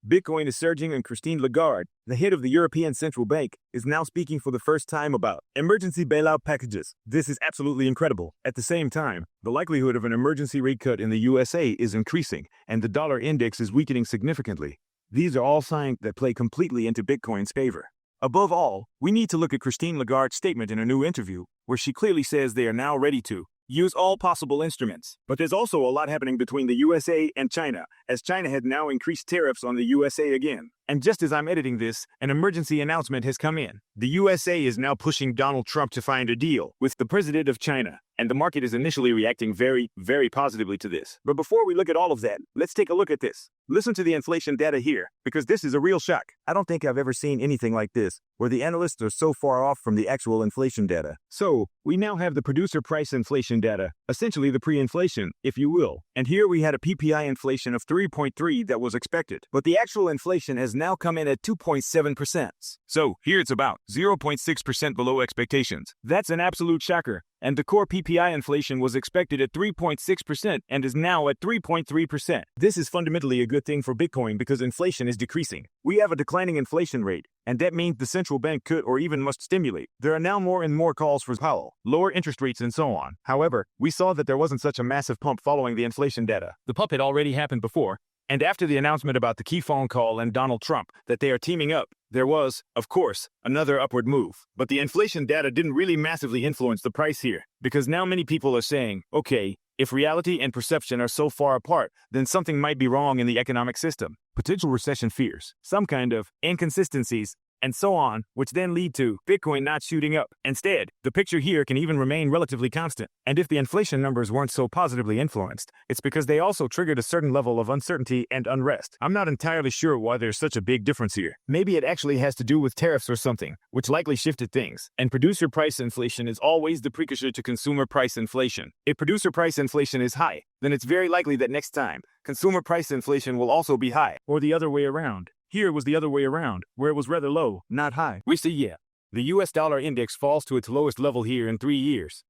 Bitcoin is surging and Christine Lagarde, the head of the European Central Bank, is now speaking for the first time about emergency bailout packages. This is absolutely incredible. At the same time, the likelihood of an emergency rate cut in the USA is increasing, and the dollar index is weakening significantly. These are all signs that play completely into Bitcoin's favor. Above all, we need to look at Christine Lagarde's statement in a new interview, where she clearly says they are now ready to use all possible instruments. But there's also a lot happening between the USA and China, as China had now increased tariffs on the USA again. And just as I'm editing this, an emergency announcement has come in. The USA is now pushing Donald Trump to find a deal with the president of China, and the market is initially reacting very, very positively to this. But before we look at all of that, let's take a look at this. Listen to the inflation data here, because this is a real shock. I don't think I've ever seen anything like this, where the analysts are so far off from the actual inflation data. So, we now have the producer price inflation data, essentially the pre-inflation, if you will. And here we had a PPI inflation of 3.3 that was expected, but the actual inflation has now come in at 2.7%. So, here it's about 0.6% below expectations. That's an absolute shocker. And the core PPI inflation was expected at 3.6% and is now at 3.3%. This is fundamentally a good thing for Bitcoin because inflation is decreasing. We have a declining inflation rate, and that means the central bank could or even must stimulate. There are now more and more calls for Powell, lower interest rates and so on. However, we saw that there wasn't such a massive pump following the inflation data. The pump had already happened before. And after the announcement about the key phone call and Donald Trump that they are teaming up, there was, of course, another upward move. But the inflation data didn't really massively influence the price here, because now many people are saying, okay, if reality and perception are so far apart, then something might be wrong in the economic system. Potential recession fears, some kind of inconsistencies, and so on, which then lead to Bitcoin not shooting up. Instead, the picture here can even remain relatively constant. And if the inflation numbers weren't so positively influenced, it's because they also triggered a certain level of uncertainty and unrest. I'm not entirely sure why there's such a big difference here. Maybe it actually has to do with tariffs or something, which likely shifted things. And producer price inflation is always the precursor to consumer price inflation. If producer price inflation is high, then it's very likely that next time, consumer price inflation will also be high, or the other way around. Here was the other way around, where it was rather low, not high. We see, the US dollar index falls to its lowest level here in 3 years.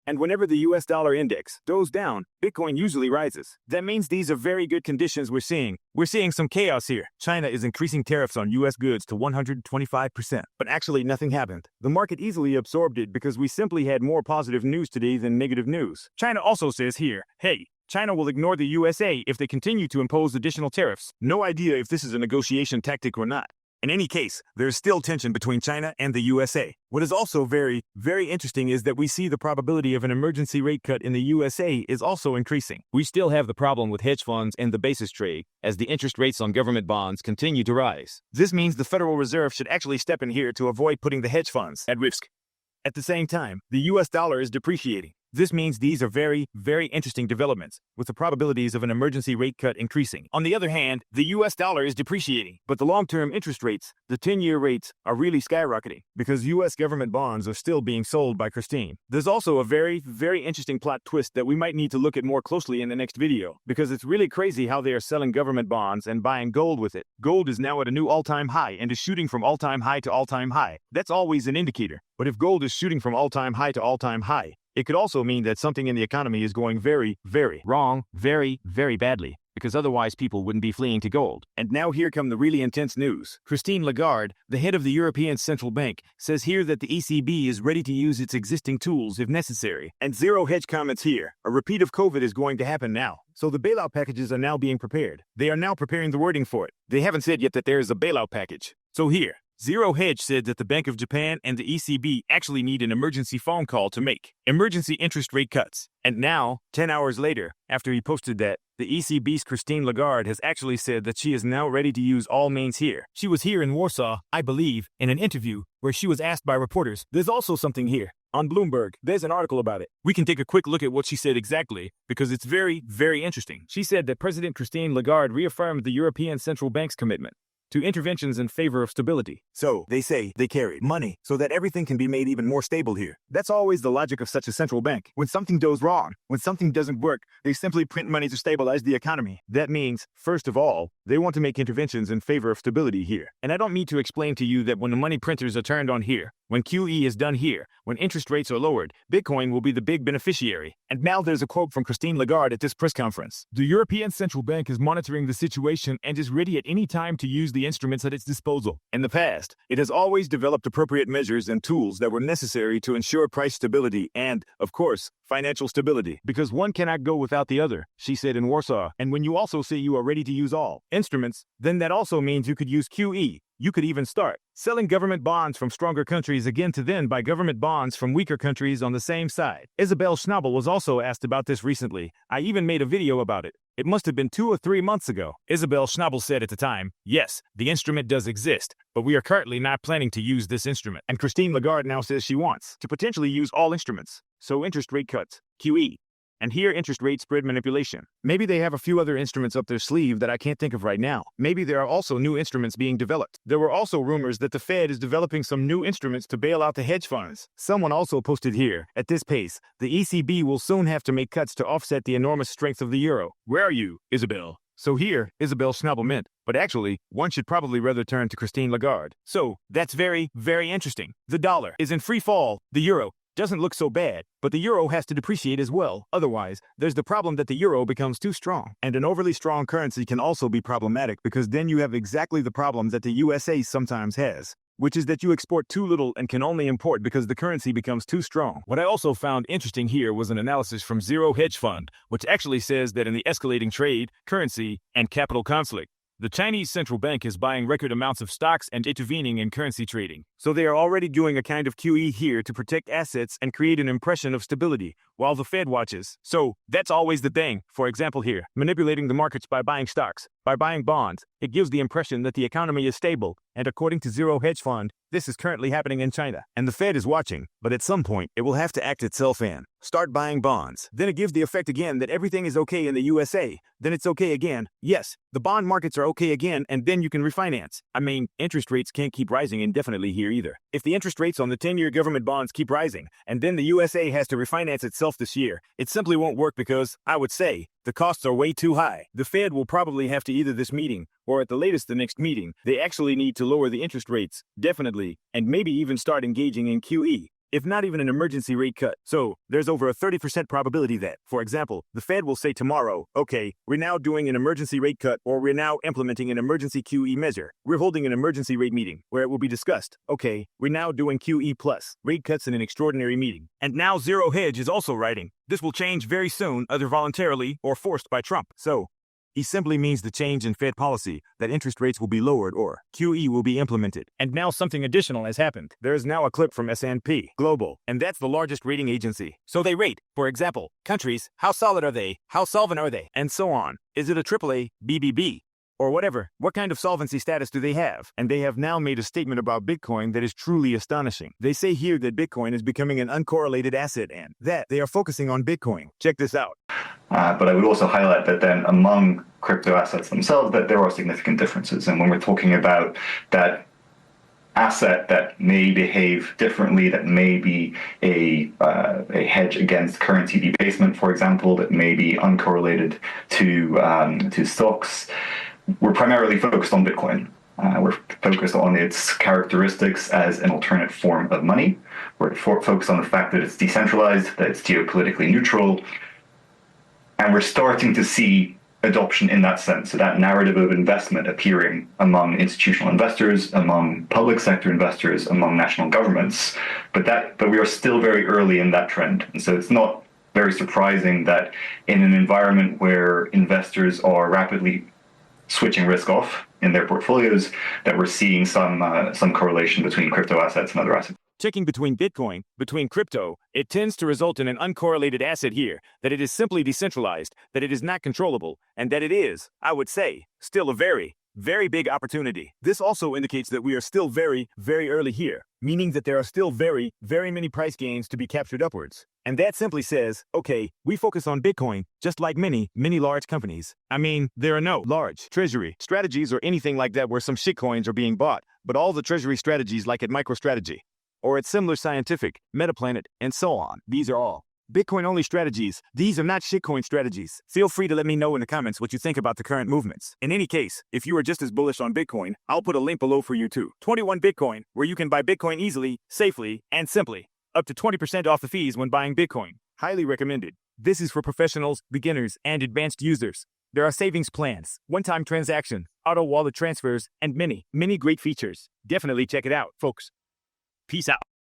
And whenever the US dollar index goes down, Bitcoin usually rises. That means these are very good conditions we're seeing. We're seeing some chaos here. China is increasing tariffs on US goods to 125%. But actually nothing happened. The market easily absorbed it because we simply had more positive news today than negative news. China also says here, hey, China will ignore the USA if they continue to impose additional tariffs. No idea if this is a negotiation tactic or not. In any case, there's still tension between China and the USA. What is also very, very interesting is that we see the probability of an emergency rate cut in the USA is also increasing. We still have the problem with hedge funds and the basis trade, as the interest rates on government bonds continue to rise. This means the Federal Reserve should actually step in here to avoid putting the hedge funds at risk. At the same time, the US dollar is depreciating. This means these are very, very interesting developments, with the probabilities of an emergency rate cut increasing. On the other hand, the US dollar is depreciating, but the long-term interest rates, the 10-year rates, are really skyrocketing, because US government bonds are still being sold by Christine. There's also a very, very interesting plot twist that we might need to look at more closely in the next video, because it's really crazy how they are selling government bonds and buying gold with it. Gold is now at a new all-time high and is shooting from all-time high to all-time high. That's always an indicator. But if gold is shooting from all-time high to all-time high, it could also mean that something in the economy is going very, very wrong, very, very badly, because otherwise people wouldn't be fleeing to gold. And now here come the really intense news. Christine Lagarde, the head of the European Central Bank, says here that the ECB is ready to use its existing tools if necessary. And zero hedge comments here. A repeat of COVID is going to happen now. So the bailout packages are now being prepared. They are now preparing the wording for it. They haven't said yet that there is a bailout package. So here, Zero Hedge said that the Bank of Japan and the ECB actually need an emergency phone call to make emergency interest rate cuts. And now, 10 hours later, after he posted that, the ECB's Christine Lagarde has actually said that she is now ready to use all means here. She was here in Warsaw, I believe, in an interview where she was asked by reporters. There's also something here. On Bloomberg, there's an article about it. We can take a quick look at what she said exactly, because it's very, very interesting. She said that President Christine Lagarde reaffirmed the European Central Bank's commitment to interventions in favor of stability. So, they say they carried money so that everything can be made even more stable here. That's always the logic of such a central bank. When something goes wrong, when something doesn't work, they simply print money to stabilize the economy. That means, first of all, they want to make interventions in favor of stability here. And I don't need to explain to you that when the money printers are turned on here, When QE is done here, when interest rates are lowered, Bitcoin will be the big beneficiary. And now there's a quote from Christine Lagarde at this press conference. The European Central Bank is monitoring the situation and is ready at any time to use the instruments at its disposal. In the past, it has always developed appropriate measures and tools that were necessary to ensure price stability and, of course, financial stability. Because one cannot go without the other, she said in Warsaw. And when you also say you are ready to use all instruments, then that also means you could use QE. You could even start selling government bonds from stronger countries again to then buy government bonds from weaker countries on the same side. Isabel Schnabel was also asked about this recently. I even made a video about it. It must have been 2 or 3 months ago. Isabel Schnabel said at the time, yes, the instrument does exist, but we are currently not planning to use this instrument. And Christine Lagarde now says she wants to potentially use all instruments. So interest rate cuts, QE. And here, interest rate spread manipulation. Maybe they have a few other instruments up their sleeve that I can't think of right now. Maybe there are also new instruments being developed. There were also rumors that the Fed is developing some new instruments to bail out the hedge funds. Someone also posted here, at this pace, the ECB will soon have to make cuts to offset the enormous strength of the euro. Where are you, Isabel? So here, Isabel Schnabel meant, but actually, one should probably rather turn to Christine Lagarde. So, that's very, very interesting. The dollar is in free fall. The euro doesn't look so bad, but the euro has to depreciate as well. Otherwise, there's the problem that the euro becomes too strong. And an overly strong currency can also be problematic because then you have exactly the problem that the USA sometimes has, which is that you export too little and can only import because the currency becomes too strong. What I also found interesting here was an analysis from Zero Hedge Fund, which actually says that in the escalating trade, currency, and capital conflict, the Chinese central bank is buying record amounts of stocks and intervening in currency trading. So they are already doing a kind of QE here to protect assets and create an impression of stability, while the Fed watches. So that's always the thing. For example here, manipulating the markets by buying stocks, by buying bonds, it gives the impression that the economy is stable. And according to Zero Hedge Fund, this is currently happening in China. And the Fed is watching, but at some point, it will have to act itself in. Start buying bonds. Then it gives the effect again that everything is okay in the USA. Then it's okay again. Yes, the bond markets are okay again, and then you can refinance. I mean, interest rates can't keep rising indefinitely here either. If the interest rates on the 10-year government bonds keep rising, and then the USA has to refinance itself this year, it simply won't work because, I would say, the costs are way too high. The Fed will probably have to either this meeting, or at the latest the next meeting, they actually need to lower the interest rates, definitely, and maybe even start engaging in QE. If not even an emergency rate cut. So, there's over a 30% probability that, for example, the Fed will say tomorrow, okay, we're now doing an emergency rate cut, or we're now implementing an emergency QE measure. We're holding an emergency rate meeting, where it will be discussed, okay, we're now doing QE plus, rate cuts in an extraordinary meeting. And now Zero Hedge is also writing, this will change very soon, either voluntarily or forced by Trump. So, he simply means the change in Fed policy, that interest rates will be lowered or QE will be implemented. And now something additional has happened. There is now a clip from S&P Global, and that's the largest rating agency. So they rate, for example, countries, how solid are they, how solvent are they, and so on. Is it a AAA, BBB, or whatever? What kind of solvency status do they have? And they have now made a statement about Bitcoin that is truly astonishing. They say here that Bitcoin is becoming an uncorrelated asset and that they are focusing on Bitcoin. Check this out. But I would also highlight that then among crypto assets themselves, that there are significant differences. And when we're talking about that asset that may behave differently, that may be a hedge against currency debasement, for example, that may be uncorrelated to stocks, we're primarily focused on Bitcoin. We're focused on its characteristics as an alternate form of money. We're focused on the fact that it's decentralized, that it's geopolitically neutral. And we're starting to see adoption in that sense. So that narrative of investment appearing among institutional investors, among public sector investors, among national governments. But we are still very early in that trend. And so it's not very surprising that in an environment where investors are rapidly switching risk off in their portfolios, that we're seeing some correlation between crypto assets and other assets. Checking between Bitcoin, between crypto, it tends to result in an uncorrelated asset here, that it is simply decentralized, that it is not controllable, and that it is, I would say, still a very, very big opportunity. This also indicates that we are still very, very early here, meaning that there are still very, very many price gains to be captured upwards. And that simply says, okay, we focus on Bitcoin, just like many, many large companies. I mean, there are no large treasury strategies or anything like that where some shitcoins are being bought, but all the treasury strategies like at MicroStrategy, or at Similar Scientific, Metaplanet, and so on. These are all Bitcoin-only strategies. These are not shitcoin strategies. Feel free to let me know in the comments what you think about the current movements. In any case, if you are just as bullish on Bitcoin, I'll put a link below for you too. 21 Bitcoin, where you can buy Bitcoin easily, safely, and simply. Up to 20% off the fees when buying Bitcoin. Highly recommended. This is for professionals, beginners, and advanced users. There are savings plans, one-time transaction, auto wallet transfers, and many great features. Definitely check it out, folks. Peace out.